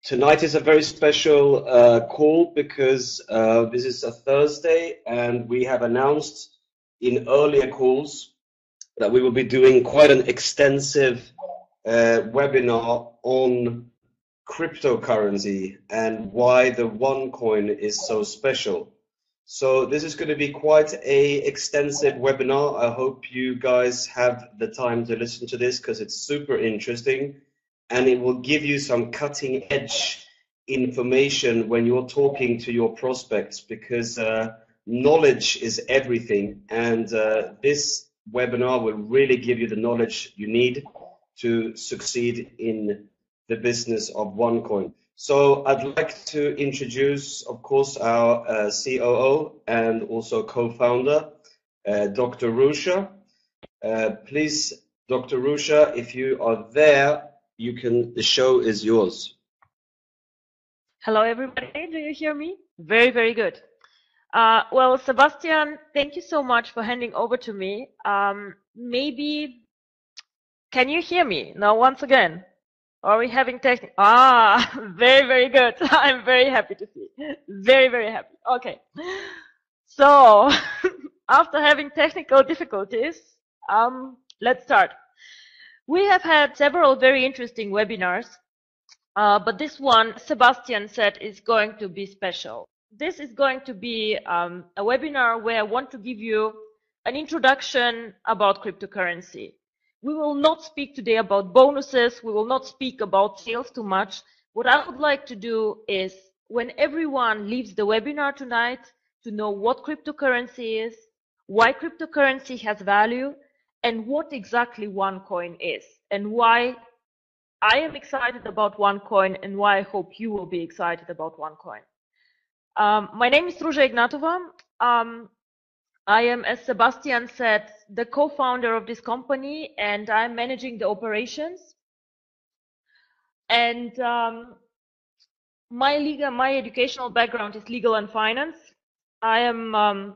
Tonight is a very special call because this is a Thursday and we have announced in earlier calls that we will be doing quite an extensive webinar on cryptocurrency and why the OneCoin is so special. So this is going to be quite a extensive webinar. I hope you guys have the time to listen to this because it's super interesting and it will give you some cutting edge information when you're talking to your prospects, because knowledge is everything, and this webinar will really give you the knowledge you need to succeed in the business of OneCoin. So I'd like to introduce, of course, our COO and also co-founder, Dr. Rusha. Please, Dr. Rusha, if you are there, the show is yours. Hello, everybody. Do you hear me? Very, very good. Well, Sebastian, thank you so much for handing over to me. Maybe, can you hear me now once again? Are we having technical? Very, very good. I'm very happy to see. Very, very happy. Okay. So, after having technical difficulties, let's start. We have had several very interesting webinars, but this one, Sebastian said, is going to be special. This is going to be a webinar where I want to give you an introduction about cryptocurrency. We will not speak today about bonuses. We will not speak about sales too much. What I would like to do is, when everyone leaves the webinar tonight, to know what cryptocurrency is, why cryptocurrency has value, and what exactly OneCoin is, and why I am excited about OneCoin, and why I hope you will be excited about OneCoin. My name is Ruža Ignatova. I am, as Sebastian said, the co-founder of this company, and I'm managing the operations. And my educational background is legal and finance. I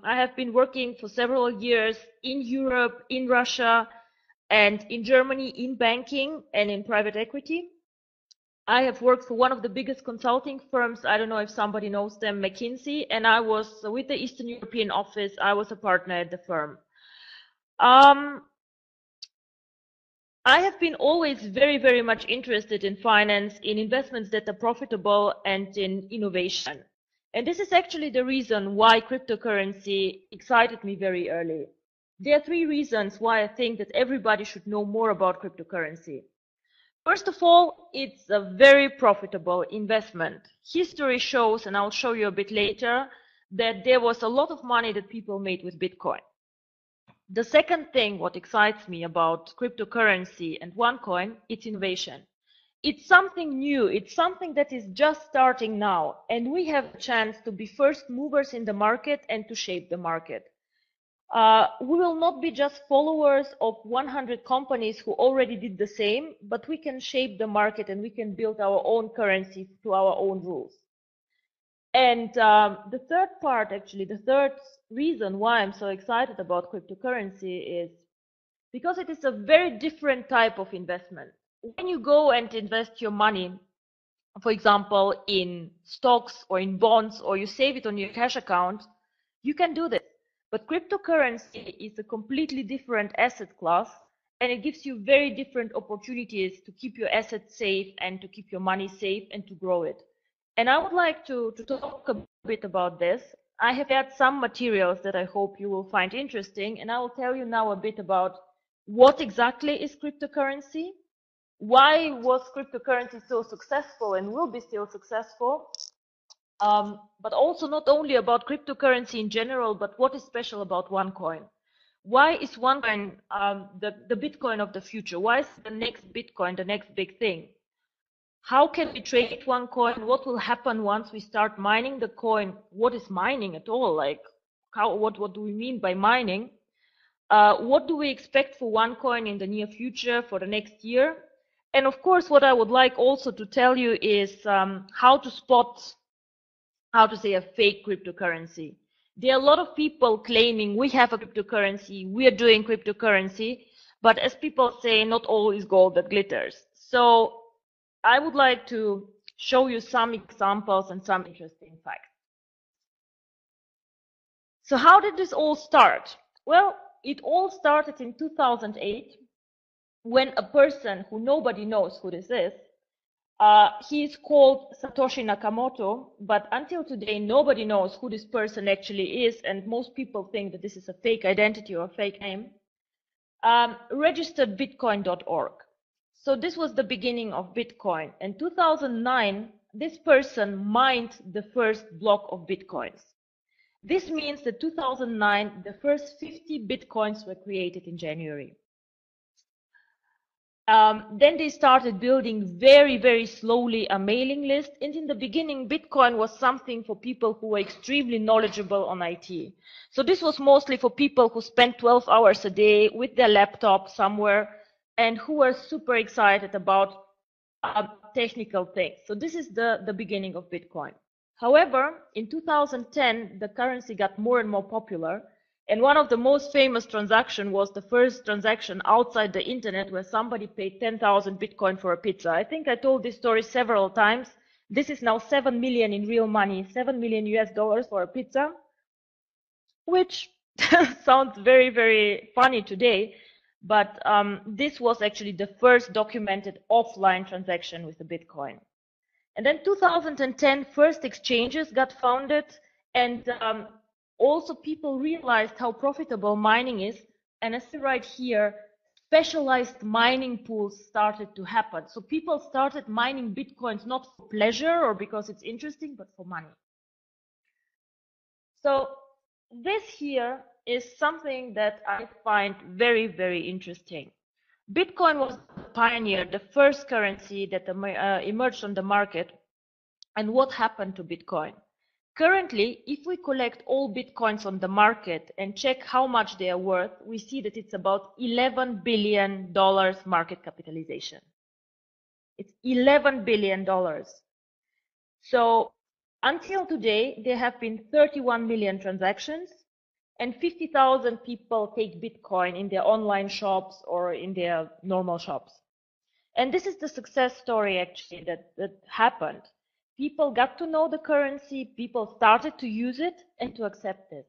have been working for several years in Europe, in Russia, and in Germany in banking and in private equity. I have worked for one of the biggest consulting firms. I don't know if somebody knows them, McKinsey, and I was with the Eastern European office. I was a partner at the firm. I have been always very, very much interested in finance, in investments that are profitable, and in innovation. And this is actually the reason why cryptocurrency excited me very early. There are three reasons why I think that everybody should know more about cryptocurrency. First of all, it's a very profitable investment. History shows, and I'll show you a bit later, that there was a lot of money that people made with Bitcoin. The second thing, what excites me about cryptocurrency and OneCoin, it's innovation. It's something new. It's something that is just starting now, and we have a chance to be first movers in the market and to shape the market. We will not be just followers of 100 companies who already did the same, but we can shape the market and we can build our own currency to our own rules. And the third part, actually, the third reason why I'm so excited about cryptocurrency is because it is a very different type of investment. When you go and invest your money, for example, in stocks or in bonds, or you save it on your cash account, you can do this. But cryptocurrency is a completely different asset class, and it gives you very different opportunities to keep your assets safe and to keep your money safe and to grow it. And I would like to talk a bit about this. I have had some materials that I hope you will find interesting, and I will tell you now a bit about what exactly is cryptocurrency, why was cryptocurrency so successful and will be still successful, but also not only about cryptocurrency in general, but what is special about OneCoin. Why is OneCoin the Bitcoin of the future? Why is the next Bitcoin the next big thing? How can we trade OneCoin? What will happen once we start mining the coin? What is mining at all? Like, what do we mean by mining? What do we expect for OneCoin in the near future, for the next year? And of course, what I would like also to tell you is how to spot, how to say, a fake cryptocurrency. There are a lot of people claiming we have a cryptocurrency, we are doing cryptocurrency, but as people say, not all is gold that glitters. So I would like to show you some examples and some interesting facts. So how did this all start? Well, it all started in 2008 when a person who nobody knows who this is, he is called Satoshi Nakamoto, but until today nobody knows who this person actually is, and most people think that this is a fake identity or a fake name, registered bitcoin.org. So this was the beginning of Bitcoin. In 2009, this person mined the first block of Bitcoins. This means that 2009, the first 50 Bitcoins were created in January. Then they started building very, very slowly a mailing list. And in the beginning, Bitcoin was something for people who were extremely knowledgeable on IT. So this was mostly for people who spent 12 hours a day with their laptop somewhere and who were super excited about technical things. So this is the beginning of Bitcoin. However, in 2010, the currency got more and more popular. And one of the most famous transactions was the first transaction outside the internet where somebody paid 10,000 Bitcoin for a pizza. I think I told this story several times. This is now 7 million in real money, 7 million US dollars for a pizza, which sounds very, very funny today. But this was actually the first documented offline transaction with the Bitcoin. And then 2010, first exchanges got founded, and also people realized how profitable mining is. And as I write here, specialized mining pools started to happen. So people started mining Bitcoins not for pleasure or because it's interesting, but for money. So this here is something that I find very, very interesting. Bitcoin was the pioneer, the first currency that emerged on the market. And what happened to Bitcoin? Currently, if we collect all Bitcoins on the market and check how much they are worth, we see that it's about $11 billion market capitalization. It's $11 billion. So until today, there have been 31 million transactions and 50,000 people take Bitcoin in their online shops or in their normal shops. And this is the success story actually that happened. People got to know the currency, people started to use it and to accept it.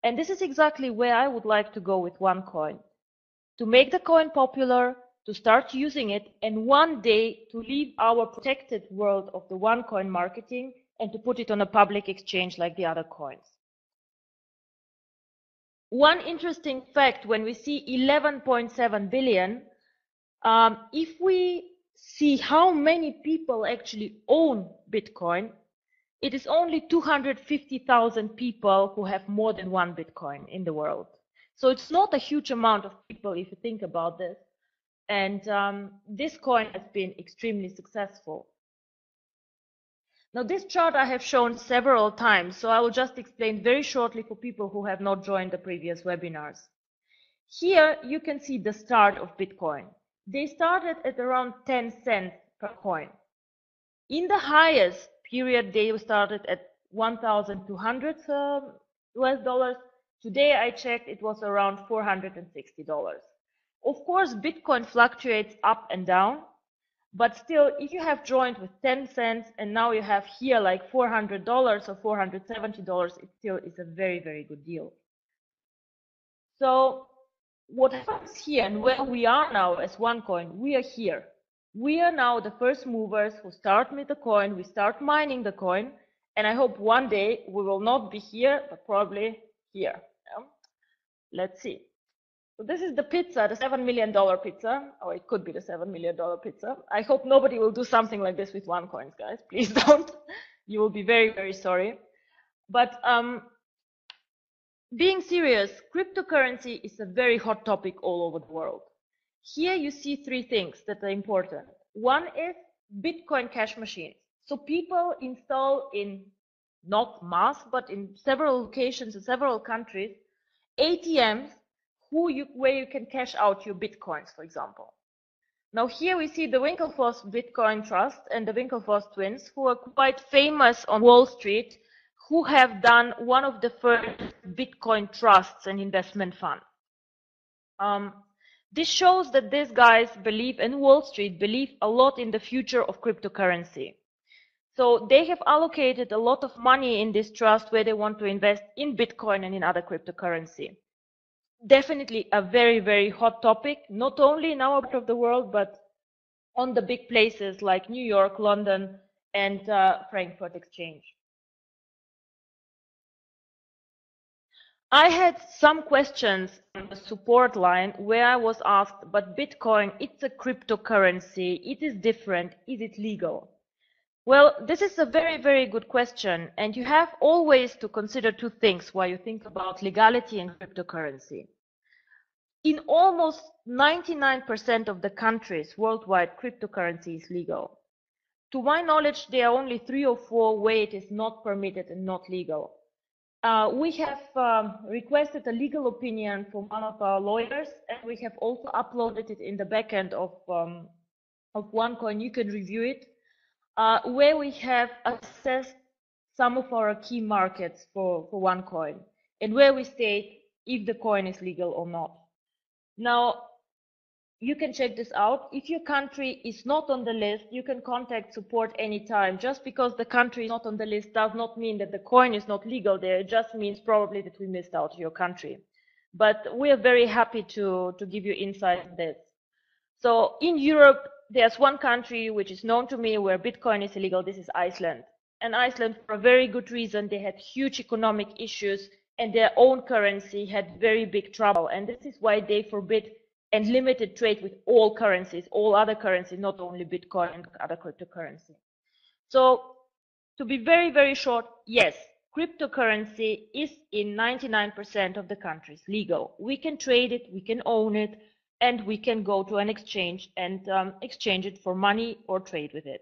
And this is exactly where I would like to go with OneCoin. To make the coin popular, to start using it, and one day to leave our protected world of the OneCoin marketing and to put it on a public exchange like the other coins. One interesting fact, when we see 11.7 billion, if we see how many people actually own Bitcoin, it is only 250,000 people who have more than one Bitcoin in the world. So it's not a huge amount of people if you think about this. And this coin has been extremely successful. Now this chart I have shown several times, so I will just explain very shortly for people who have not joined the previous webinars. Here you can see the start of Bitcoin. They started at around 10 cents per coin. In the highest period, they started at 1,200 US dollars. Today I checked, it was around $460. Of course, Bitcoin fluctuates up and down, but still, if you have joined with 10 cents and now you have here like $400 or $470, it still is a very, very good deal. So what happens here and where we are now as OneCoin, we are here. We are now the first movers who start with the coin, we start mining the coin, and I hope one day we will not be here, but probably here. Yeah? Let's see. So this is the pizza, the $7 million pizza, or it could be the $7 million pizza. I hope nobody will do something like this with OneCoins, guys. Please don't. You will be very, very sorry. But being serious, cryptocurrency is a very hot topic all over the world. Here you see three things that are important. One is Bitcoin cash machines. So people install in not mass, but in several locations in several countries, ATMs where you can cash out your Bitcoins, for example. Now here we see the Winklevoss Bitcoin Trust and the Winklevoss twins, who are quite famous on Wall Street, who have done one of the first Bitcoin trusts and investment fund. This shows that these guys believe, and Wall Street believe a lot in the future of cryptocurrency. So they have allocated a lot of money in this trust where they want to invest in Bitcoin and in other cryptocurrency. Definitely a very, very hot topic, not only in our part of the world, but on the big places like New York, London, and Frankfurt Exchange. I had some questions on the support line where I was asked, but Bitcoin, it's a cryptocurrency, it is different, is it legal? Well, this is a very, very good question, and you have always to consider two things while you think about legality and cryptocurrency. In almost 99% of the countries worldwide, cryptocurrency is legal. To my knowledge, there are only 3 or 4 where it is not permitted and not legal. We have requested a legal opinion from one of our lawyers, and we have also uploaded it in the backend of OneCoin. You can review it, where we have assessed some of our key markets for OneCoin, and where we state if the coin is legal or not. Now, you can check this out. If your country is not on the list, you can contact support anytime. Just because the country is not on the list does not mean that the coin is not legal there. It just means probably that we missed out your country. But we are very happy to give you insight on this. So in Europe, there's one country which is known to me where Bitcoin is illegal. This is Iceland. And Iceland, for a very good reason, they had huge economic issues and their own currency had very big trouble. And this is why they forbid and limited trade with all currencies, all other currencies, not only Bitcoin and other cryptocurrency. So to be very, very short, yes, cryptocurrency is in 99% of the countries legal. We can trade it, we can own it, and we can go to an exchange and exchange it for money or trade with it.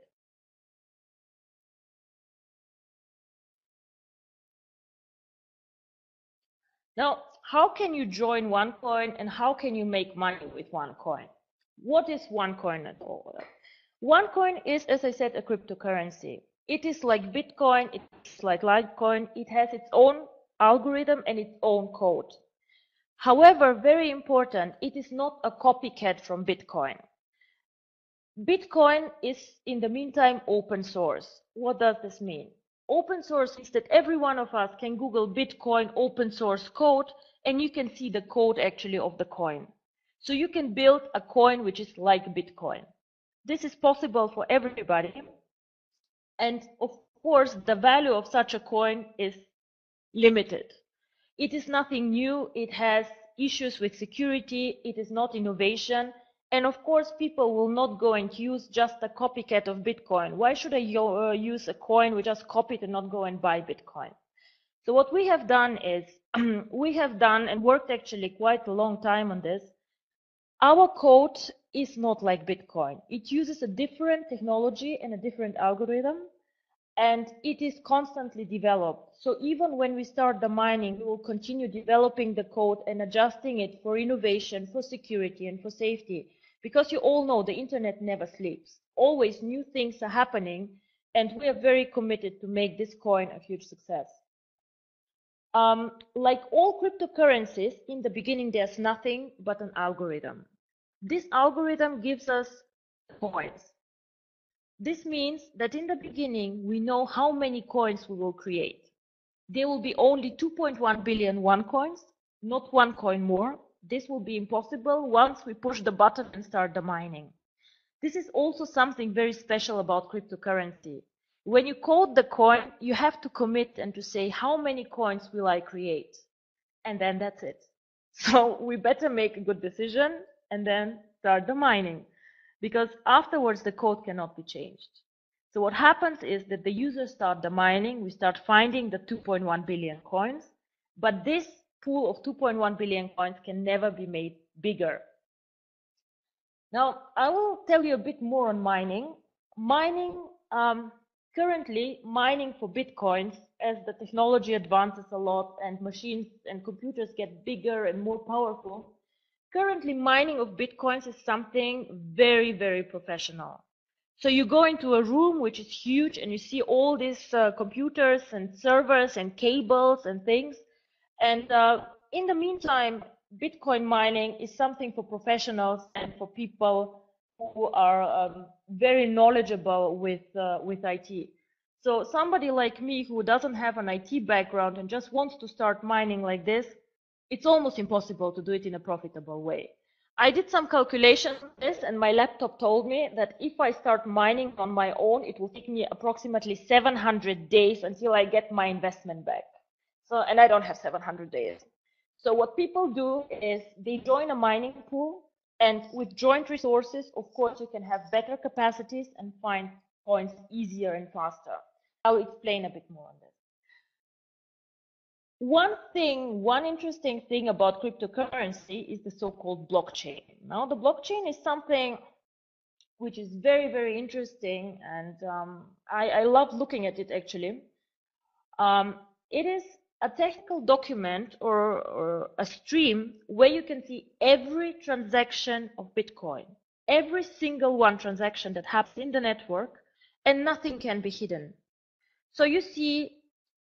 Now, how can you join OneCoin and how can you make money with OneCoin? What is OneCoin at all? OneCoin is, as I said, a cryptocurrency. It is like Bitcoin, it's like Litecoin, it has its own algorithm and its own code. However, very important, it is not a copycat from Bitcoin. Bitcoin is, in the meantime, open source. What does this mean? Open source is that every one of us can Google Bitcoin open source code and you can see the code actually of the coin. So you can build a coin which is like Bitcoin. This is possible for everybody. And of course, the value of such a coin is limited. It is nothing new. It has issues with security. It is not innovation. And of course, people will not go and use just a copycat of Bitcoin. Why should I use a coin we just copied and not go and buy Bitcoin? So what we have done is, we have done and worked actually quite a long time on this. Our code is not like Bitcoin. It uses a different technology and a different algorithm, and it is constantly developed. So even when we start the mining, we will continue developing the code and adjusting it for innovation, for security, and for safety. Because you all know the internet never sleeps. Always new things are happening, and we are very committed to make this coin a huge success. Like all cryptocurrencies, in the beginning there's nothing but an algorithm. This algorithm gives us coins. This means that in the beginning we know how many coins we will create. There will be only 2.1 billion OneCoins, not one coin more. This will be impossible once we push the button and start the mining. This is also something very special about cryptocurrency. When you code the coin, you have to commit and to say how many coins will I create, and then that's it. So we better make a good decision and then start the mining, because afterwards the code cannot be changed. So what happens is that the users start the mining, we start finding the 2.1 billion coins, but this pool of 2.1 billion coins can never be made bigger. Now, I will tell you a bit more on mining. Currently, mining for Bitcoins, as the technology advances a lot and machines and computers get bigger and more powerful, currently mining of Bitcoins is something very, very professional. So you go into a room which is huge and you see all these computers and servers and cables and things. And in the meantime, Bitcoin mining is something for professionals and for people who are very knowledgeable with IT. So somebody like me who doesn't have an IT background and just wants to start mining like this, it's almost impossible to do it in a profitable way. I did some calculations on this, and my laptop told me that if I start mining on my own, it will take me approximately 700 days until I get my investment back. So, and I don't have 700 days. So what people do is they join a mining pool, and with joint resources, of course, you can have better capacities and find coins easier and faster. I'll explain a bit more on this. One interesting thing about cryptocurrency is the so-called blockchain. Now, the blockchain is something which is very, very interesting, and I love looking at it actually. It is a technical document or a stream where you can see every transaction of Bitcoin, every single one transaction that happens in the network, and nothing can be hidden. So you see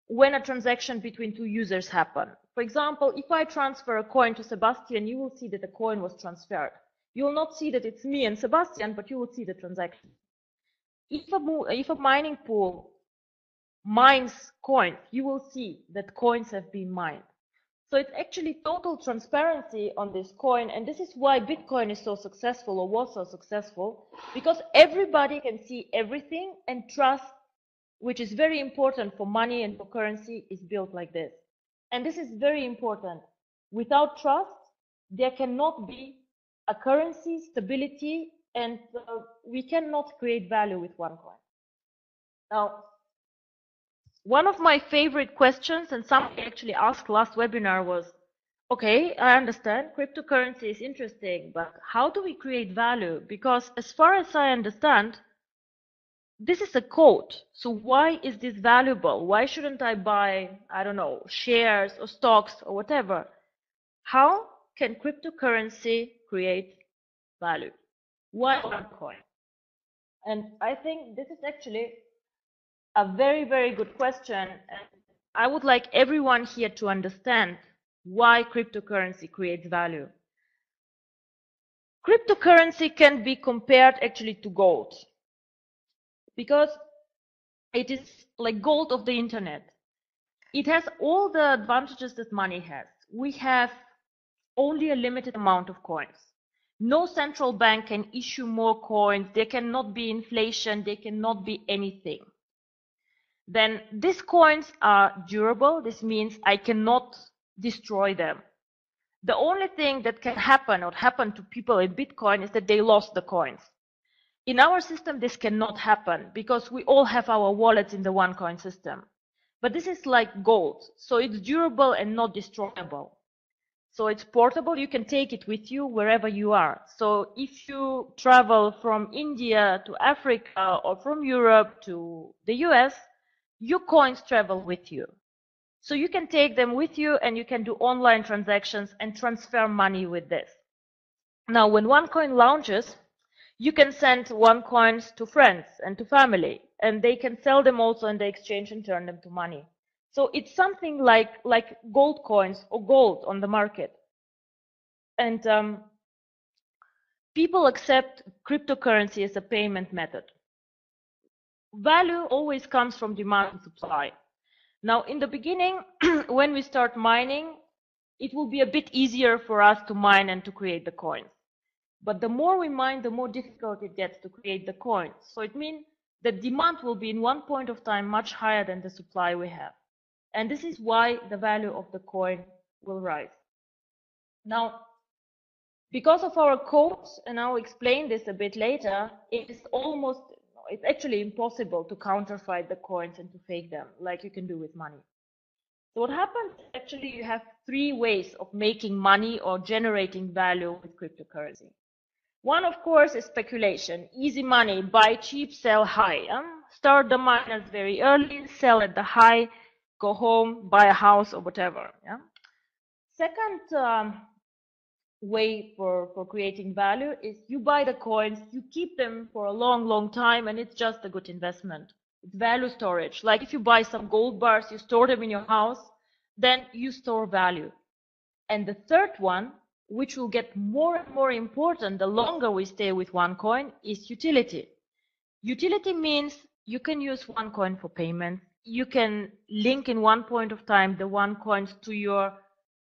when a transaction between two users happen. For example, if I transfer a coin to Sebastian, you will see that the coin was transferred. You will not see that it's me and Sebastian, but you will see the transaction. If a mining pool mines coins, you will see that coins have been mined. So it's actually total transparency on this coin, and this is why Bitcoin is so successful or was so successful, because everybody can see everything, and trust, which is very important for money and for currency, is built like this. And this is very important. Without trust, there cannot be a currency stability, and we cannot create value with OneCoin. Now, one of my favorite questions, and somebody actually asked last webinar, was, okay, I understand cryptocurrency is interesting, but how do we create value? Because as far as I understand, this is a code. So why is this valuable? Why shouldn't I buy, I don't know, shares or stocks or whatever? How can cryptocurrency create value? Why OneCoin? And I think this is actually a very, very good question. And I would like everyone here to understand why cryptocurrency creates value. Cryptocurrency can be compared actually to gold, because it is like gold of the internet. It has all the advantages that money has. We have only a limited amount of coins. No central bank can issue more coins. There cannot be inflation. There cannot be anything. Then these coins are durable. This means I cannot destroy them. The only thing that can happen or happen to people in Bitcoin is that they lost the coins. In our system, this cannot happen because we all have our wallets in the OneCoin system. But this is like gold, so it's durable and not destroyable. So it's portable, you can take it with you wherever you are. So if you travel from India to Africa or from Europe to the US, your coins travel with you. So you can take them with you and you can do online transactions and transfer money with this. Now, when OneCoin launches, you can send OneCoins to friends and to family, and they can sell them also in the exchange and turn them to money. So it's something like gold coins or gold on the market. And people accept cryptocurrency as a payment method. Value always comes from demand and supply. Now, in the beginning, when we start mining, it will be a bit easier for us to mine and to create the coins. But the more we mine, the more difficult it gets to create the coins. So it means the demand will be in one point of time much higher than the supply we have. And this is why the value of the coin will rise. Now, because of our codes, and I'll explain this a bit later, it's actually impossible to counterfeit the coins and to fake them like you can do with money. So what happens, actually, you have three ways of making money or generating value with cryptocurrency. One, of course, is speculation. Easy money, buy cheap, sell high. Start the miners very early, sell at the high, go home, buy a house or whatever. Yeah? Second way for creating value is you buy the coins, you keep them for a long, long time, and it's just a good investment. It's value storage. Like if you buy some gold bars, you store them in your house, then you store value. And the third one, which will get more and more important the longer we stay with OneCoin, is utility. Utility means You can use OneCoin for payments. You can link in one point of time the OneCoins to your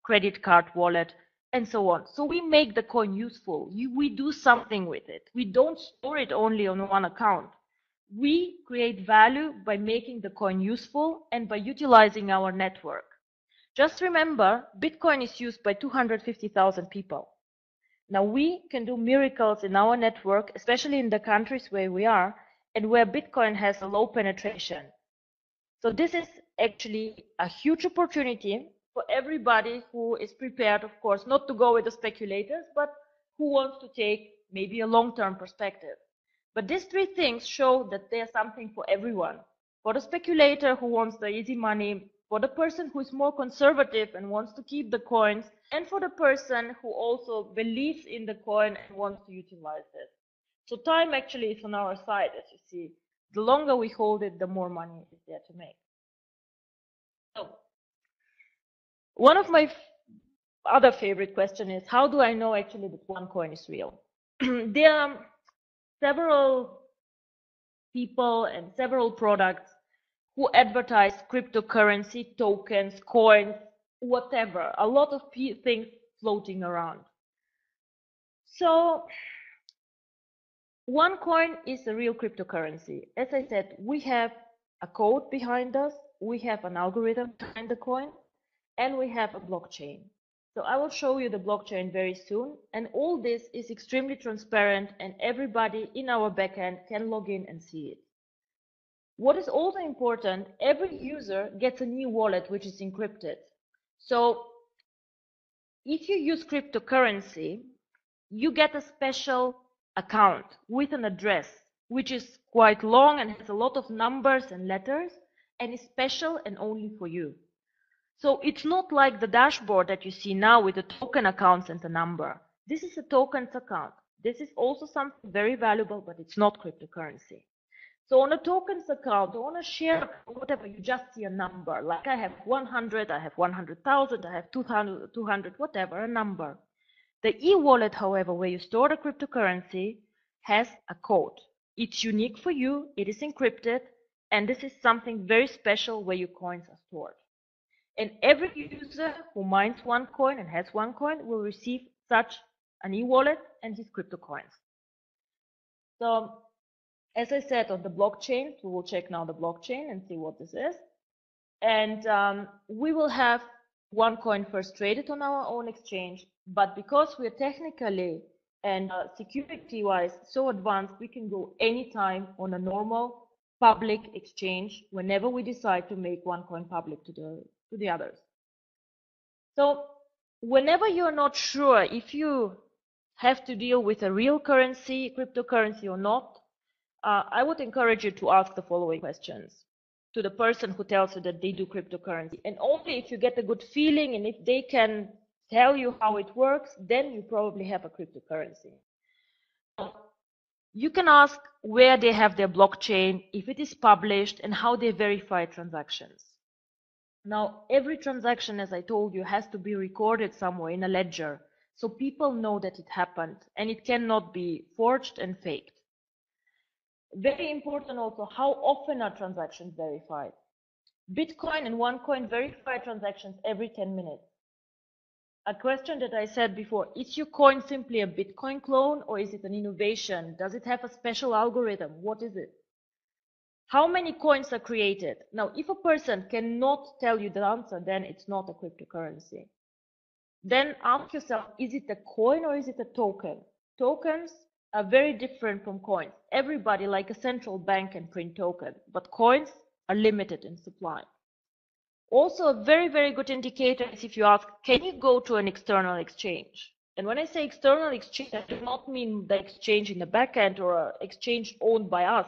credit card wallet and so on. So we make the coin useful. We do something with it. We don't store it only on one account. We create value by making the coin useful and by utilizing our network. Just remember, Bitcoin is used by 250,000 people. Now we can do miracles in our network, especially in the countries where we are and where Bitcoin has a low penetration. So this is actually a huge opportunity for everybody who is prepared, of course, not to go with the speculators, but who wants to take maybe a long-term perspective. But these three things show that there's something for everyone. For the speculator who wants the easy money, for the person who is more conservative and wants to keep the coins, and for the person who also believes in the coin and wants to utilize it. So time actually is on our side, as you see. The longer we hold it, the more money is there to make. So, one of my other favorite questions is, how do I know actually that OneCoin is real? There are several people and several products who advertise cryptocurrency, tokens, coins, whatever, a lot of things floating around. So OneCoin is a real cryptocurrency. As I said, we have a code behind us, we have an algorithm behind the coin, and we have a blockchain. So I will show you the blockchain very soon, and all this is extremely transparent and everybody in our backend can log in and see it. What is also important, every user gets a new wallet which is encrypted. So if you use cryptocurrency, you get a special account with an address which is quite long and has a lot of numbers and letters and is special and only for you. So it's not like the dashboard that you see now with the token accounts and the number. This is a tokens account. This is also something very valuable, but it's not cryptocurrency. So on a tokens account, or on a share account, whatever, you just see a number. Like I have 100, I have 100,000, I have 200, whatever, a number. The e-wallet, however, where you store the cryptocurrency, has a code. It's unique for you, it is encrypted, and this is something very special where your coins are stored. And every user who mines OneCoin and has OneCoin will receive such an e-wallet and his crypto coins. So, as I said, on the blockchain, we will check now the blockchain and see what this is. And we will have OneCoin first traded on our own exchange, but because we are technically and security-wise so advanced, we can go anytime on a normal public exchange whenever we decide to make OneCoin public to the others. So whenever you're not sure if you have to deal with a real currency, cryptocurrency or not, I would encourage you to ask the following questions to the person who tells you that they do cryptocurrency. And only if you get a good feeling and if they can tell you how it works, then you probably have a cryptocurrency. You can ask where they have their blockchain, if it is published, and how they verify transactions. Now, every transaction, as I told you, has to be recorded somewhere in a ledger, so people know that it happened, and it cannot be forged and faked. Very important also, how often are transactions verified? Bitcoin and OneCoin verify transactions every 10 minutes. A question that I said before, is your coin simply a Bitcoin clone or is it an innovation? Does it have a special algorithm? What is it? How many coins are created? Now, if a person cannot tell you the answer, then it's not a cryptocurrency. Then ask yourself, is it a coin or is it a token? Tokens are very different from coins. Everybody, like a central bank, can print tokens, but coins are limited in supply. Also, a very, very good indicator is if you ask, can you go to an external exchange? And when I say external exchange, I do not mean the exchange in the backend or an exchange owned by us.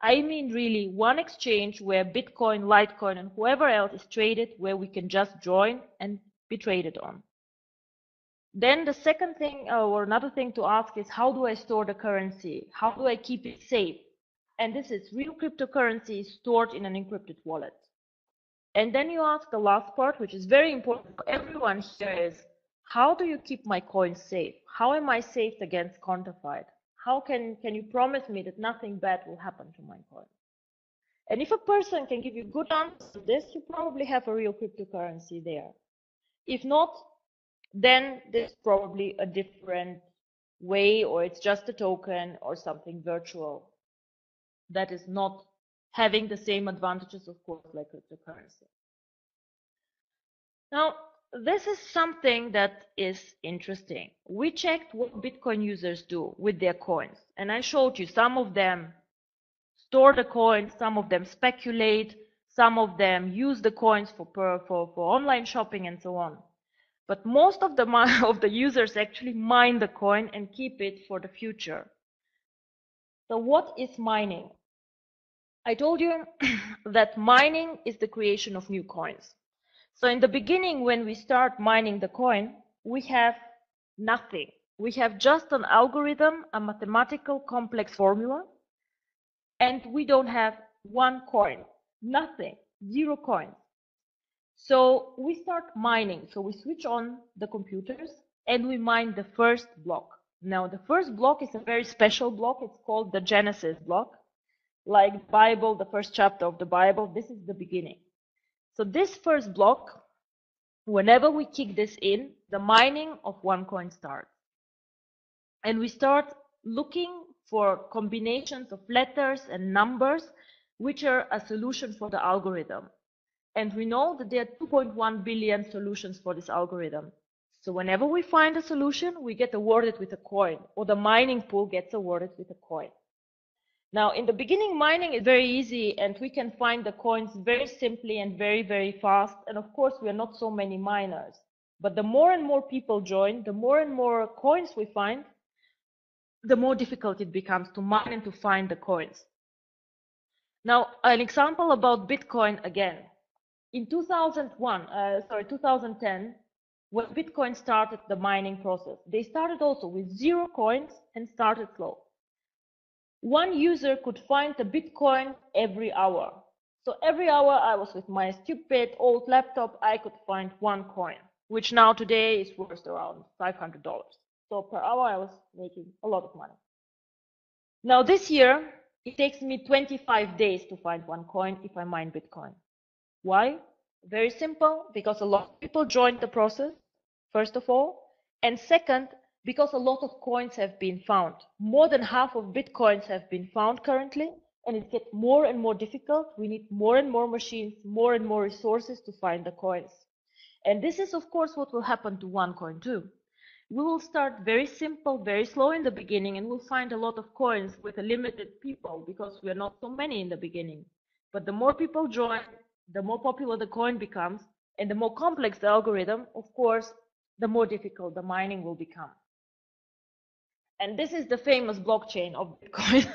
I mean really one exchange where Bitcoin, Litecoin, and whoever else is traded, where we can just join and be traded on. Then the second thing or another thing to ask is, how do I store the currency? How do I keep it safe? And this is real cryptocurrency is stored in an encrypted wallet. And then you ask the last part, which is very important for everyone here, is how do you keep my coins safe? How am I safe against counterfeit? How can you promise me that nothing bad will happen to my coin? And if a person can give you good answers to this, you probably have a real cryptocurrency there. If not, then there's probably a different way, or it's just a token or something virtual that is not having the same advantages, of course, like cryptocurrency. Now, this is something that is interesting. We checked what Bitcoin users do with their coins, and I showed you some of them store the coins, some of them speculate, some of them use the coins for online shopping and so on. But most of the users actually mine the coin and keep it for the future. So what is mining? I told you that mining is the creation of new coins. So in the beginning, when we start mining the coin, we have nothing. We have just an algorithm, a mathematical complex formula, and we don't have one coin, nothing, 0 coins. So we start mining. So we switch on the computers and we mine the first block. Now the first block is a very special block. It's called the Genesis block. Like Bible, the first chapter of the Bible, this is the beginning. So this first block, whenever we kick this in, the mining of OneCoin starts. And we start looking for combinations of letters and numbers, which are a solution for the algorithm. And we know that there are 2.1 billion solutions for this algorithm. So whenever we find a solution, we get awarded with a coin, or the mining pool gets awarded with a coin. Now, in the beginning, mining is very easy, and we can find the coins very simply and very, very fast. And of course, we are not so many miners. But the more and more people join, the more and more coins we find, the more difficult it becomes to mine and to find the coins. Now, an example about Bitcoin again. In 2010, when Bitcoin started the mining process, they started also with 0 coins and started slow. One user could find the Bitcoin every hour. So every hour I was with my stupid old laptop, I could find 1 coin, which now today is worth around $500. So per hour I was making a lot of money. Now this year, it takes me 25 days to find 1 coin if I mine Bitcoin. Why? Very simple, because a lot of people joined the process, first of all, and second, because a lot of coins have been found. More than half of Bitcoins have been found currently, and it gets more and more difficult. We need more and more machines, more and more resources to find the coins. And this is, of course, what will happen to OneCoin too. We will start very simple, very slow in the beginning, and we'll find a lot of coins with a limited people, because we are not so many in the beginning. But the more people join, the more popular the coin becomes, and the more complex the algorithm, of course, the more difficult the mining will become. And this is the famous blockchain of Bitcoin.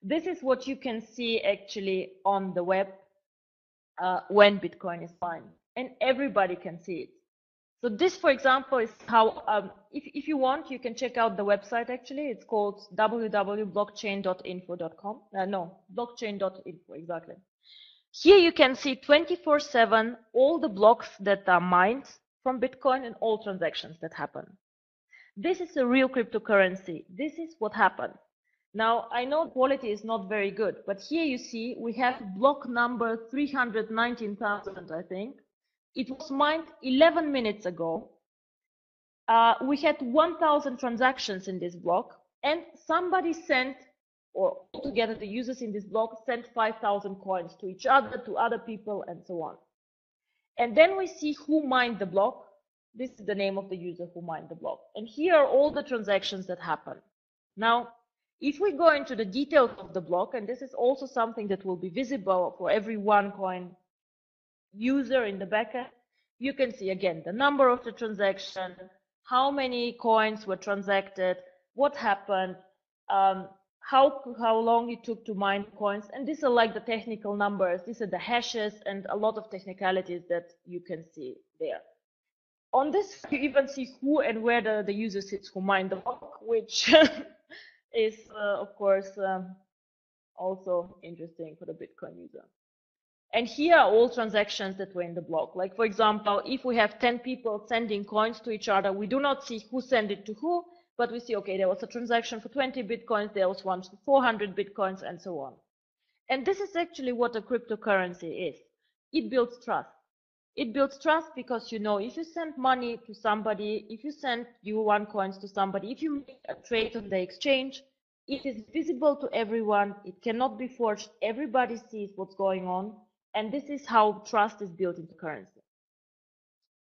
This is what you can see actually on the web when Bitcoin is mined, and everybody can see it. So this, for example, is how, if you want, you can check out the website actually. It's called www.blockchain.info.com. Blockchain.info, exactly. Here you can see 24/7 all the blocks that are mined from Bitcoin and all transactions that happen. This is a real cryptocurrency. This is what happened. Now, I know the quality is not very good, but here you see we have block number 319,000, I think. It was mined 11 minutes ago. We had 1,000 transactions in this block, and somebody sent, or altogether the users in this block sent 5,000 coins to each other, to other people, and so on. And then we see who mined the block. This is the name of the user who mined the block. And here are all the transactions that happen. Now, if we go into the details of the block, and this is also something that will be visible for every OneCoin user in the backend, you can see again the number of the transaction, how many coins were transacted, what happened, how long it took to mine coins, and these are like the technical numbers. These are the hashes and a lot of technicalities that you can see there. On this, you even see who and where the user sits who mined the block, which is, of course, also interesting for the Bitcoin user. And here are all transactions that were in the block. Like, for example, if we have 10 people sending coins to each other, we do not see who sent it to who, but we see, okay, there was a transaction for 20 Bitcoins, there was one for 400 Bitcoins, and so on. And this is actually what a cryptocurrency is. It builds trust. It builds trust because, you know, if you send money to somebody, if you send your OneCoins to somebody, if you make a trade on the exchange, it is visible to everyone. It cannot be forged. Everybody sees what's going on. And this is how trust is built into currency.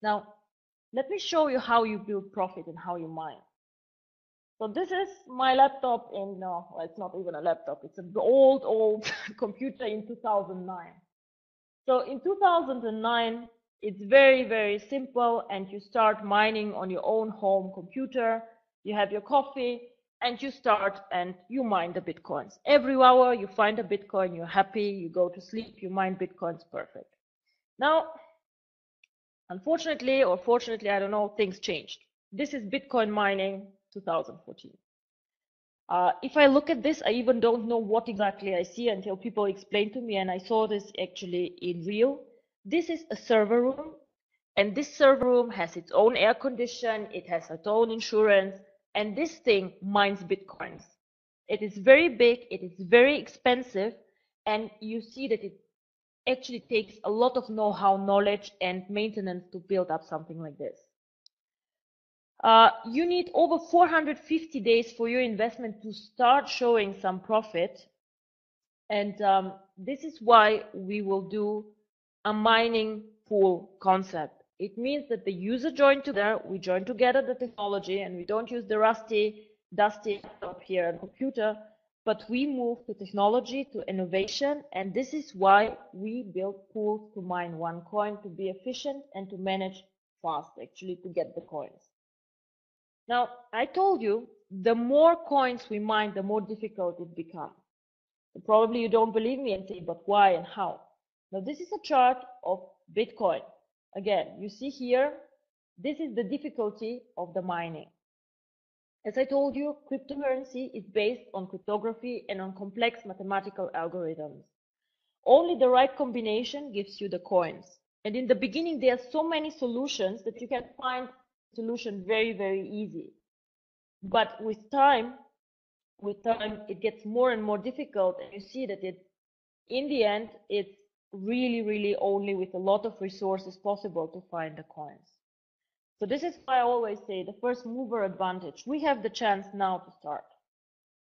Now, let me show you how you build profit and how you mine. So this is my laptop in, no, well, it's not even a laptop. It's an old computer in 2009. So in 2009, it's very, very simple, and you start mining on your own home computer. You have your coffee and you start and you mine the Bitcoins. Every hour you find a Bitcoin, you're happy, you go to sleep, you mine Bitcoins, perfect. Now, unfortunately, or fortunately, I don't know, things changed. This is Bitcoin mining 2014. If I look at this, I even don't know what exactly I see until people explain to me, and I saw this actually in real. This is a server room, and this server room has its own air condition, it has its own insurance, and this thing mines Bitcoins. It is very big, it is very expensive, and you see that it actually takes a lot of know-how, knowledge, and maintenance to build up something like this. You need over 450 days for your investment to start showing some profit. And this is why we will do a mining pool concept. It means that the user join together, we join together the technology, and we don't use the rusty, dusty laptop here and computer, but we move the technology to innovation. And this is why we build pools to mine OneCoin, to be efficient and to manage fast, actually, to get the coins. Now, I told you, the more coins we mine, the more difficult it becomes. So probably you don't believe me and say, but why and how? Now, this is a chart of Bitcoin. Again, you see here, this is the difficulty of the mining. As I told you, cryptocurrency is based on cryptography and on complex mathematical algorithms. Only the right combination gives you the coins. And in the beginning, there are so many solutions that you can find solution very, very easy. But with time, it gets more and more difficult, and you see that in the end, it's really, really only with a lot of resources possible to find the coins. So this is why I always say the first mover advantage. We have the chance now to start.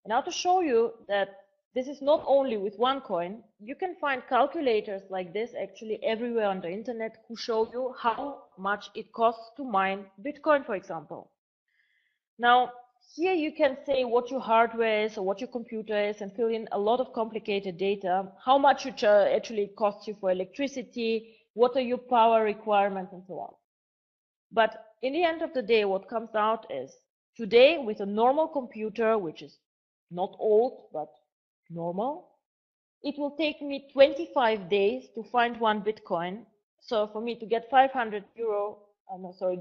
And now to show you that this is not only with OneCoin, you can find calculators like this actually everywhere on the internet who show you how much it costs to mine Bitcoin, for example. Now, here you can say what your hardware is or what your computer is and fill in a lot of complicated data, how much it actually costs you for electricity, what are your power requirements, and so on. But in the end of the day, what comes out is today with a normal computer, which is not old, but normal, it will take me 25 days to find one Bitcoin. So for me to get 500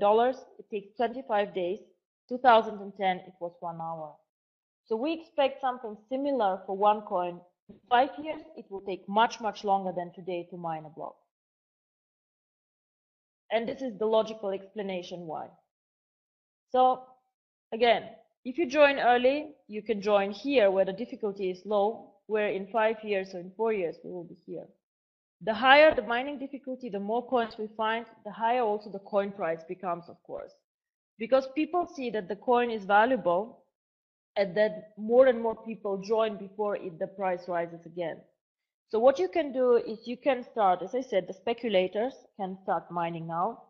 dollars, it takes 25 days. 2010, it was 1 hour. So we expect something similar for OneCoin. In 5 years, it will take much, much longer than today to mine a block. And this is the logical explanation why. So again, if you join early, you can join here where the difficulty is low, where in 5 years or in 4 years we will be here. The higher the mining difficulty, the more coins we find, the higher also the coin price becomes, of course. Because people see that the coin is valuable and that more and more people join before the price rises again. So what you can do is you can start, as I said, the speculators can start mining now,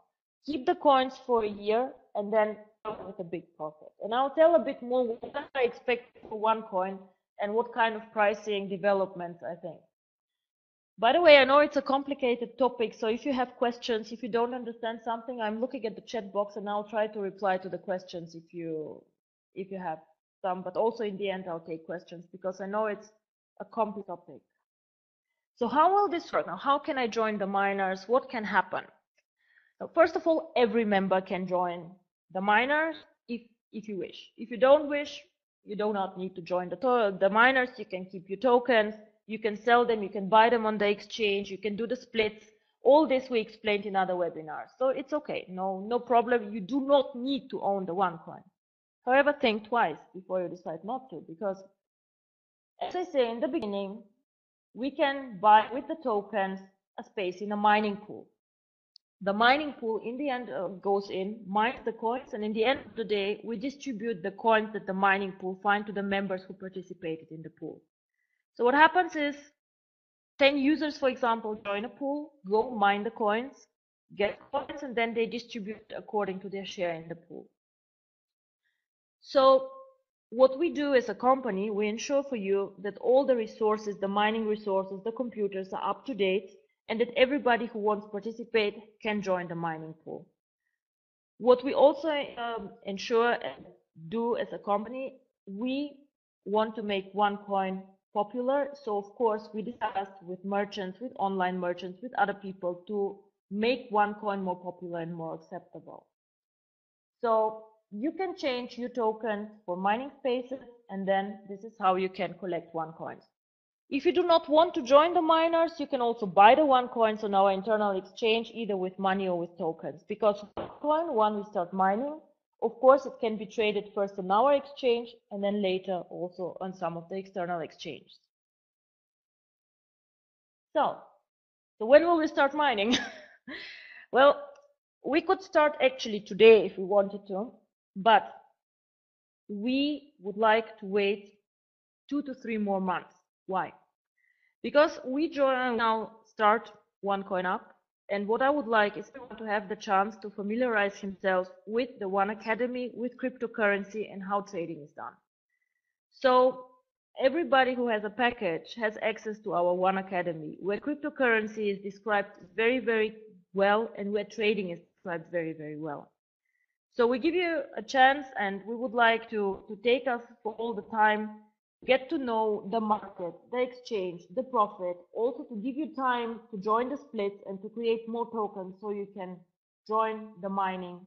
keep the coins for a year, and then come with a big profit. And I'll tell a bit more what I expect for OneCoin and what kind of pricing developments I think. By the way, I know it's a complicated topic, so if you have questions, if you don't understand something, I'm looking at the chat box and I'll try to reply to the questions if you have some, but also in the end I'll take questions because I know it's a complex topic. So how will this work? Now, how can I join the miners? What can happen? So first of all, every member can join the miners if you wish. If you don't wish, you do not need to join the miners. You can keep your tokens. You can sell them. You can buy them on the exchange. You can do the splits. All this we explained in other webinars. So it's okay. No problem. You do not need to own the OneCoin. However, think twice before you decide not to, because as I say in the beginning, we can buy with the tokens a space in a mining pool. The mining pool in the end goes in, mines the coins, and in the end of the day, we distribute the coins that the mining pool find to the members who participated in the pool. So what happens is 10 users, for example, join a pool, go mine the coins, get coins, and then they distribute according to their share in the pool. So what we do as a company, we ensure for you that all the resources, the mining resources, the computers are up to date, and that everybody who wants to participate can join the mining pool. What we also ensure and do as a company, we want to make OneCoin popular. So of course we discussed with merchants, with online merchants, with other people to make OneCoin more popular and more acceptable. So you can change your tokens for mining spaces, and then this is how you can collect OneCoins. If you do not want to join the miners, you can also buy the OneCoins on our internal exchange, either with money or with tokens. Because OneCoin, when we start mining, of course, it can be traded first on our exchange and then later also on some of the external exchanges. So when will we start mining? Well, we could start actually today if we wanted to, but we would like to wait 2 to 3 more months. Why? Because we now start OneCoin up, and what I would like is everyone to have the chance to familiarize himself with the One Academy, with cryptocurrency, and how trading is done. So everybody who has a package has access to our One Academy, where cryptocurrency is described very, very well, and where trading is described very, very well. So we give you a chance, and we would like to take us for all the time, get to know the market, the exchange, the profit, also to give you time to join the splits and to create more tokens so you can join the mining.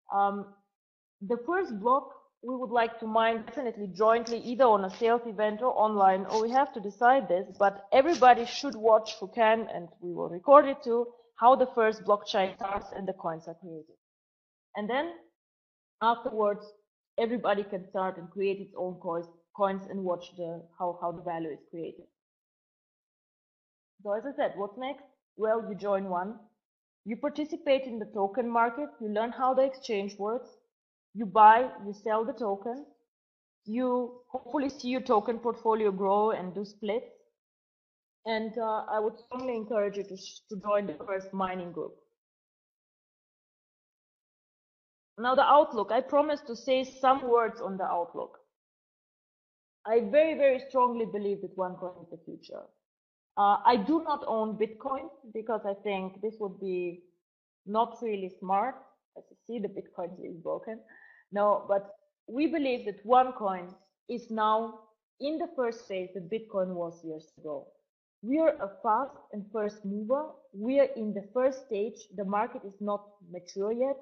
The first block we would like to mine definitely jointly, either on a sales event or online, or we have to decide this, but everybody should watch who can, and we will record it too, how the first blockchain starts and the coins are created. And then afterwards, everybody can start and create its own coins and watch how the value is created. So as I said, what's next? Well, you join one, you participate in the token market, you learn how the exchange works, you buy, you sell the token, you hopefully see your token portfolio grow and do splits. And I would strongly encourage you to join the first mining group. Now the outlook, I promised to say some words on the outlook. I very, very strongly believe that OneCoin is the future. I do not own Bitcoin because I think this would be not really smart. As you see, the Bitcoin is broken. No, but we believe that OneCoin is now in the first phase that Bitcoin was years ago. We are a fast and first mover. We are in the first stage. The market is not mature yet.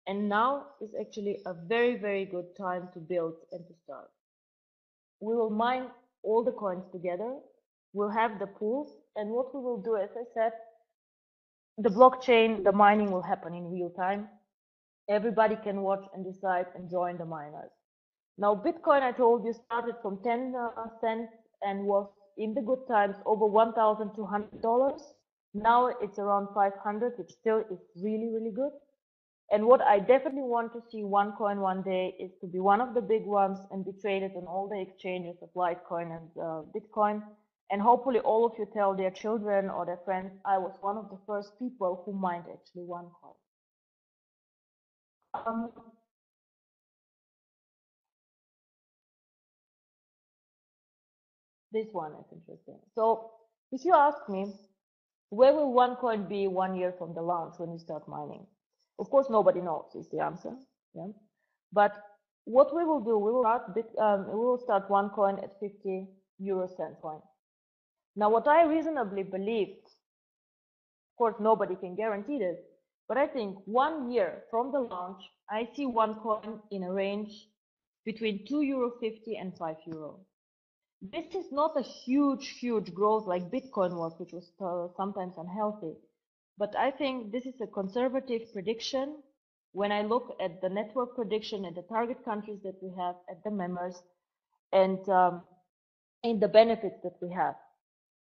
And now is actually a very, very good time to build and to start. We will mine all the coins together. We'll have the pools. And what we will do, as I said, the blockchain, the mining will happen in real time. Everybody can watch and decide and join the miners. Now, Bitcoin, I told you, started from 10 cents and was in the good times over $1,200. Now it's around 500, which still is really, really good. And what I definitely want to see OneCoin one day is to be one of the big ones and be traded on all the exchanges of Litecoin and Bitcoin. And hopefully all of you tell their children or their friends, I was one of the first people who mined actually OneCoin. This one is interesting. So if you ask me, where will OneCoin be 1 year from the launch when you start mining? Of course, nobody knows is the answer. Yeah. But what we will do, we will start OneCoin at 50 euro cent coin. Now, what I reasonably believe, of course, nobody can guarantee this, but I think 1 year from the launch, I see OneCoin in a range between €2.50 and €5. This is not a huge growth like Bitcoin was, which was sometimes unhealthy. But I think this is a conservative prediction when I look at the network prediction and the target countries that we have, at the members, and in the benefits that we have.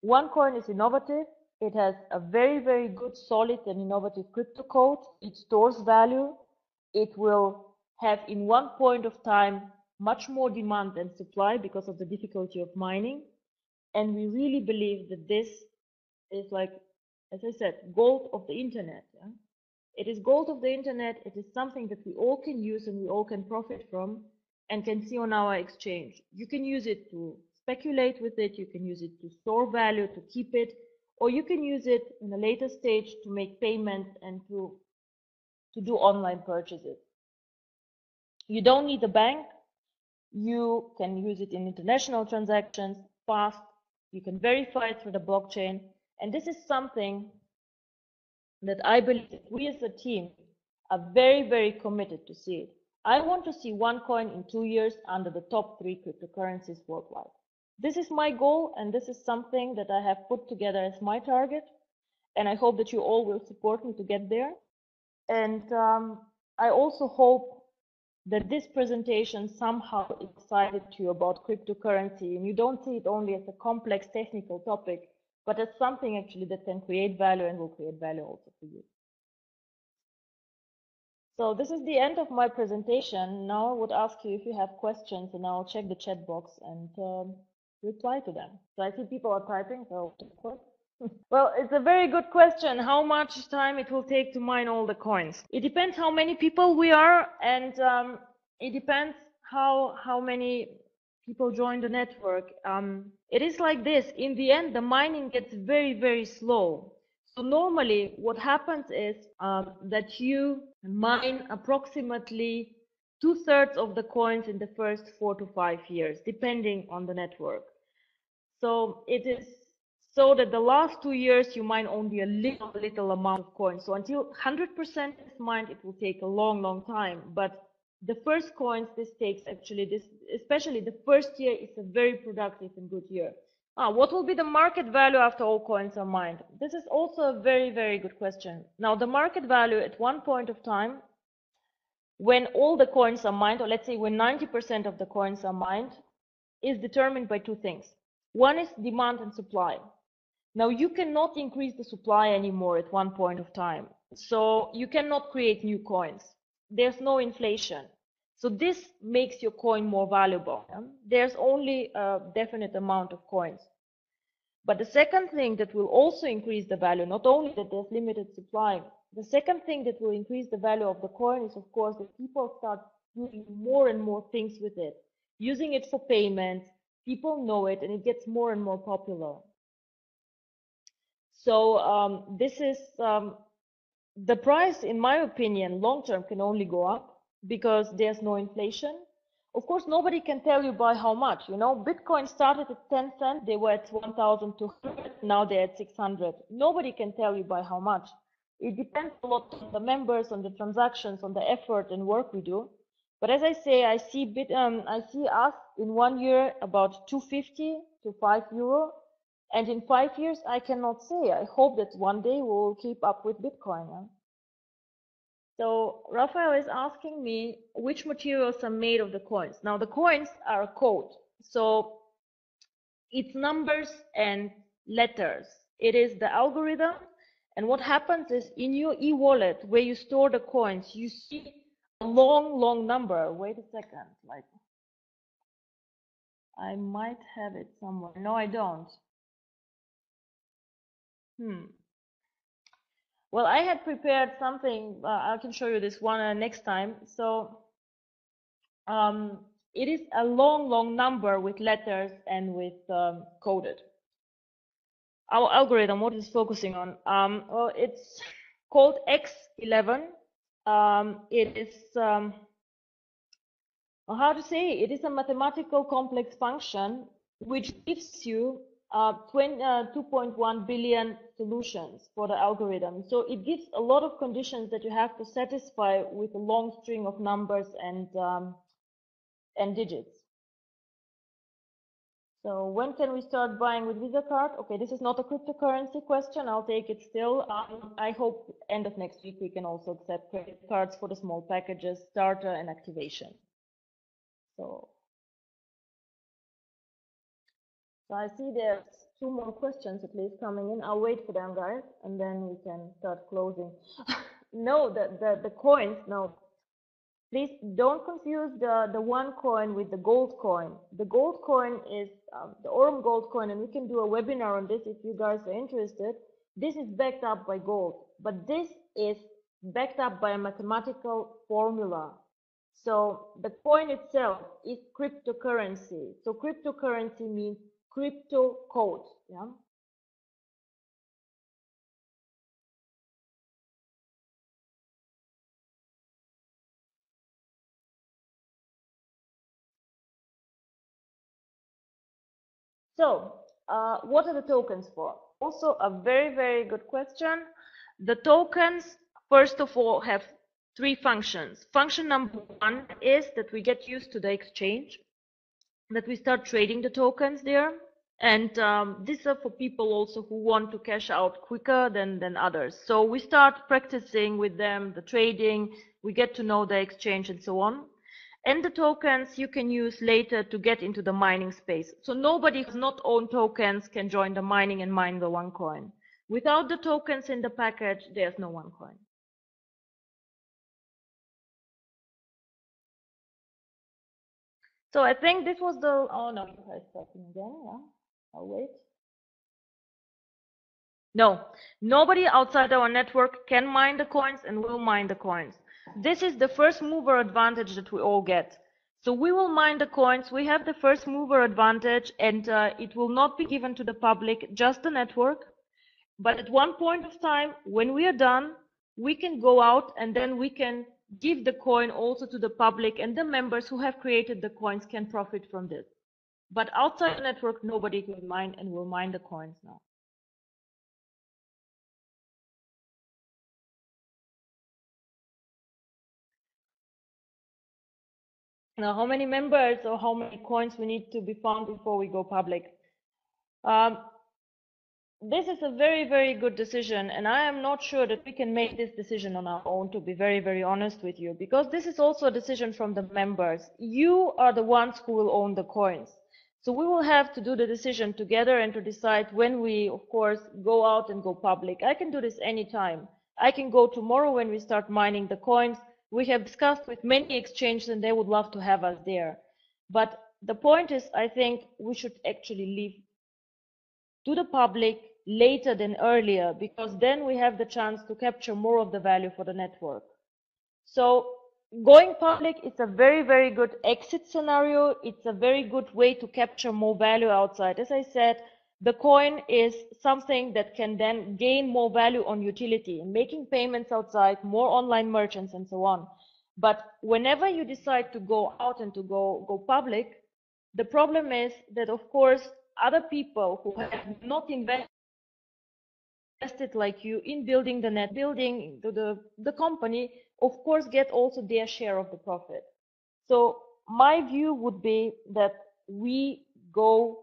OneCoin is innovative. It has a very, very good, solid and innovative crypto code. It stores value. It will have in one point of time much more demand than supply because of the difficulty of mining. And we really believe that this is, like, as I said, gold of the internet. Yeah? It is gold of the internet. It is something that we all can use and we all can profit from and can see on our exchange. You can use it to speculate with it. You can use it to store value, to keep it, or you can use it in a later stage to make payments and to do online purchases. You don't need a bank. You can use it in international transactions, fast. You can verify it through the blockchain. And this is something that I believe that we as a team are very, very committed to see it. I want to see OneCoin in 2 years under the top 3 cryptocurrencies worldwide. This is my goal, and this is something that I have put together as my target. And I hope that you all will support me to get there. And I also hope that this presentation somehow excited you about cryptocurrency, and you don't see it only as a complex technical topic, but as something actually that can create value and will create value also for you. So this is the end of my presentation. Now I would ask you if you have questions, and I'll check the chat box and reply to them. So I see people are typing, so well, it's a very good question. How much time it will take to mine all the coins? It depends how many people we are, and it depends how many people join the network. It is like this. In the end, the mining gets very, very slow. So normally what happens is that you mine approximately 2/3 of the coins in the first 4 to 5 years, depending on the network. So it is so that the last 2 years you mine only a little amount of coins. So until 100% is mined, it will take a long, long time. But the first coins, this takes actually, especially the first year is a very productive and good year. What will be the market value after all coins are mined? This is also a very, very good question. Now, the market value at one point of time, when all the coins are mined, or let's say when 90% of the coins are mined, is determined by two things. One is demand and supply. Now, you cannot increase the supply anymore at one point of time. So you cannot create new coins. There's no inflation. So this makes your coin more valuable. There's only a definite amount of coins. But the second thing that will also increase the value, not only that there's limited supply, the second thing that will increase the value of the coin is, of course, that people start doing more and more things with it, using it for payments. People know it, and it gets more and more popular. So this is the price, in my opinion, long term can only go up because there's no inflation. Of course, nobody can tell you by how much. You know, Bitcoin started at 10 cents, they were at 1,200, now they're at 600. Nobody can tell you by how much. It depends a lot on the members, on the transactions, on the effort and work we do. But as I say, I see us in 1 year about 250 to €5. And in 5 years, I cannot say. I hope that one day we'll keep up with Bitcoin. Yeah? So Raphael is asking me which materials are made of the coins. Now the coins are a code. So it's numbers and letters. It is the algorithm. And what happens is in your e-wallet where you store the coins, you see a long, long number. Wait a second. Like, I might have it somewhere. No, I don't. Well, I had prepared something. I can show you this one next time. So it is a long, long number with letters and with coded. Our algorithm, what is focusing on? Well, it's called X11. It is, how to say, it is a mathematical complex function which gives you 2.1 billion solutions for the algorithm. So it gives a lot of conditions that you have to satisfy with a long string of numbers and digits. So when can we start buying with Visa card? Okay, this is not a cryptocurrency question. I'll take it still. I hope end of next week we can also accept credit cards for the small packages, starter and activation. So I see there's two more questions at least coming in. I'll wait for them, guys, and then we can start closing. No, the coins. No, please don't confuse the OneCoin with the gold coin. The gold coin is the Aurum gold coin, and we can do a webinar on this if you guys are interested. This is backed up by gold, but this is backed up by a mathematical formula. So the coin itself is cryptocurrency. So cryptocurrency means crypto code. Yeah. So what are the tokens for? Also a very, very good question. The tokens, first of all, have three functions. Function number one is that we get used to the exchange, that we start trading the tokens there. And these are for people also who want to cash out quicker than others. So we start practicing with them, the trading, we get to know the exchange and so on. And the tokens you can use later to get into the mining space. So nobody who does not own tokens can join the mining and mine the OneCoin. Without the tokens in the package, there's no OneCoin. So I think this was the, oh no, you guys talking again, yeah, I'll wait. No, nobody outside our network can mine the coins and will mine the coins. This is the first mover advantage that we all get. So we will mine the coins, we have the first mover advantage, and it will not be given to the public, just the network. But at one point of time, when we are done, we can go out and then we can give the coin also to the public, and the members who have created the coins can profit from this. But outside the network, nobody can mine and will mine the coins now. Now, how many members or how many coins we need to be found before we go public? This is a very, very good decision, and I am not sure that we can make this decision on our own, to be very, very honest with you, because this is also a decision from the members. You are the ones who will own the coins. So we will have to do the decision together and to decide when we, of course, go out and go public. I can do this anytime. I can go tomorrow when we start mining the coins. We have discussed with many exchanges and they would love to have us there. But the point is, I think we should actually leave to the public later than earlier, because then we have the chance to capture more of the value for the network. So going public is a very, very good exit scenario. It's a very good way to capture more value outside. As I said, the coin is something that can then gain more value on utility, making payments outside, more online merchants and so on. But whenever you decide to go out and to go public, the problem is that, of course, other people who have not invested like you in building the net, building the company, of course, get also their share of the profit. So my view would be that we go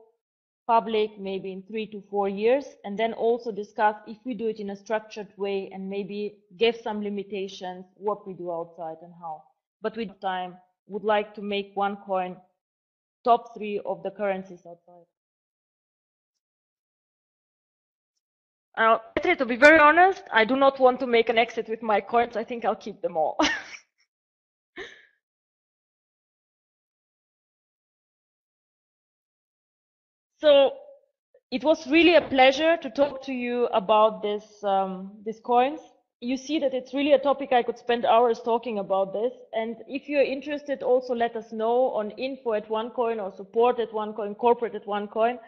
public maybe in 3 to 4 years, and then also discuss if we do it in a structured way and maybe give some limitations what we do outside and how. But with time, would like to make OneCoin top 3 of the currencies outside. Petri, to be very honest, I do not want to make an exit with my coins. I think I'll keep them all. So it was really a pleasure to talk to you about this, these coins. You see that it's really a topic I could spend hours talking about this. And if you're interested, also let us know on info@OneCoin or support@OneCoin, corporate@OneCoin.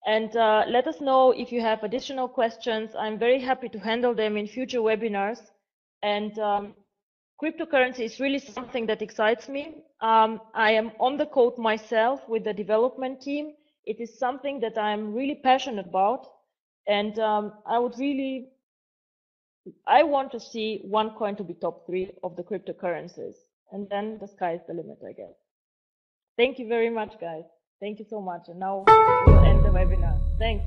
And let us know if you have additional questions. I'm very happy to handle them in future webinars. And cryptocurrency is really something that excites me. I am on the code myself with the development team. It is something that I'm really passionate about. And I want to see OneCoin to be top 3 of the cryptocurrencies. And then the sky is the limit, I guess. Thank you very much, guys. Thank you so much. And now we'll end the webinar. Thanks.